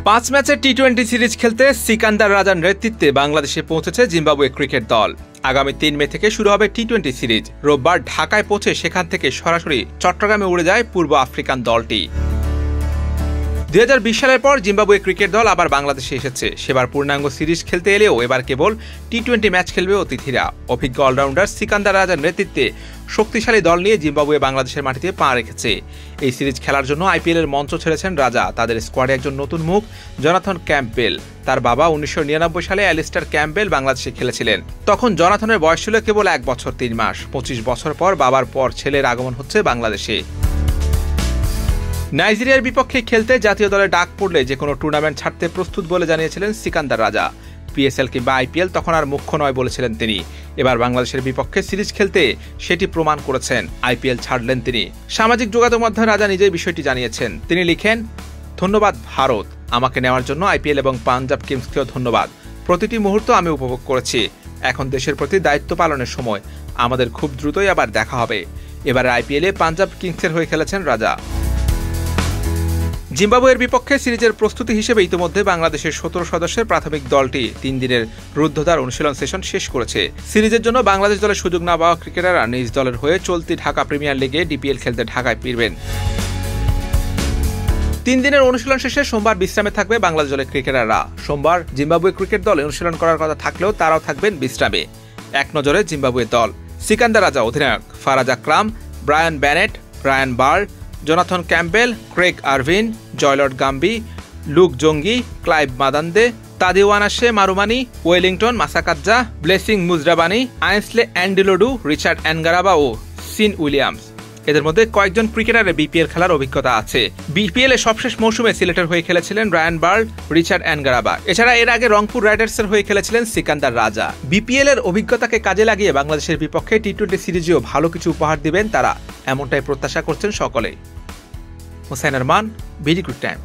5 ম্যাচের টি-20 সিরিজ খেলতে সিকান্দার রাজার নেতৃত্বে বাংলাদেশে পৌঁছেছে জিম্বাবুয়ে ক্রিকেট দল। আগামী 3 মে থেকে শুরু হবে টি-20 সিরিজ। রোববার ঢাকায় পৌঁছে সেখান থেকে সরাসরি চট্টগ্রামে উড়ে যায় পূর্ব আফ্রিকান দলটি। 2020 সালের পর জিম্বাবুয়ে ক্রিকেট দল আবার বাংলাদেশে এসেছে। সেবার পূর্ণাঙ্গ সিরিজ খেলতে এলেও এবার কেবল টি-20 ম্যাচ খেলবে অতিথিরা। অভিজ্ঞ অলরাউন্ডার সিকান্দার রাজার নেতৃত্বে শক্তিশালী দল নিয়ে জিম্বাবুয়ে বাংলাদেশের মাটিতে পা রেখেছে। এই সিরিজ খেলার জন্য আইপিএলের মঞ্চ ছেড়েছেন রাজা। তাদের স্কোয়াডে একজন নতুন মুখ, জোনাথন ক্যাম্পবেল। তার বাবা 1999 সালে অ্যালিস্টার ক্যাম্পবেল বাংলাদেশে খেলেছিলেন। তখন জোনাথনের বয়স ছিল কেবল 1 বছর 3 মাস। 25 বছর পর বাবার পর ছেলের আগমন হচ্ছে বাংলাদেশে। নাইজেরিয়ার বিপক্ষে খেলতে জাতীয় দলে ডাক পড়লে যে কোনো টুর্নামেন্ট ছাড়তে প্রস্তুত বলে জানিয়েছিলেন সিকান্দার রাজা। পিএসএল কিংবা আইপিএল তখন আর মুখ্য নয় বলেছিলেন তিনি। এবার বাংলাদেশের বিপক্ষে সিরিজ খেলতে সেটি প্রমাণ করেছেন। আইপিএল ছাড়লেন তিনি। সামাজিক যোগাযোগ মাধ্যমে রাজা নিজেই বিষয়টি জানিয়েছেন। তিনি লিখেন, ধন্যবাদ ভারত, আমাকে নেওয়ার জন্য আইপিএল এবং পাঞ্জাব কিংসকেও ধন্যবাদ। প্রতিটি মুহূর্ত আমি উপভোগ করেছি। এখন দেশের প্রতি দায়িত্ব পালনের সময়। আমাদের খুব দ্রুতই আবার দেখা হবে। এবার আইপিএলে পাঞ্জাব কিংসের হয়ে খেলেছেন রাজা। জিম্বাবুয়ের বিপক্ষে সিরিজের প্রস্তুতি হিসেবে ইতিমধ্যে বাংলাদেশের 17 সদস্যের প্রাথমিক দলটি 3 দিনের রুদ্ধদ্বার অনুশীলন সেশন শেষ করেছে। সিরিজের জন্য বাংলাদেশ দলের সুযোগ না পাওয়া ক্রিকেটাররা নিজ দলের হয়ে চলতি ঢাকা প্রিমিয়ার লিগে ডিপিএল খেলতে ঢাকায় ফিরবেন। 3 দিনের অনুশীলন শেষে সোমবার বিশ্রামে থাকবে বাংলাদেশ দলের ক্রিকেটাররা। সোমবার জিম্বাবুয়ে ক্রিকেট দল অনুশীলন করার কথা থাকলেও তারাও থাকবেন বিশ্রামে। এক নজরে জিম্বাবুয়ে দল। সিকান্দার রাজা অধিনায়ক, Faraz Akram, Brian Bennett, Brian Burl, Jonathan Campbell, Craig Ervine, Joylord Gumbie, Luke Jongwe, Clive Madande, Tadiwanashe Marumani, Wellington Masakadza, Blessing Muzarabani, Ainsley Ndlovu, Richard Ngarava ও সিন উইলিয়ামস। এদের মধ্যে কয়েকজন ক্রিকেটারের বিপিএল খেলার অভিজ্ঞতা আছে। বিপিএল এর সবশেষ মৌসুমে সিলেটের হয়ে খেলেছিলেন ব্রায়ান বার্ড, রিচার্ড অ্যানগারাবা। এছাড়া এর আগে রংপুর রাইডার্সের হয়ে খেলেছিলেন সিকান্দার রাজা। বিপিএল এর অভিজ্ঞতাকে কাজে লাগিয়ে বাংলাদেশের বিপক্ষে টি-20 সিরিজেও ভালো কিছু উপহার দিবেন তারা, এমনটাই প্রত্যাশা করছেন সকলে। Hossain Arman, BD Cric time.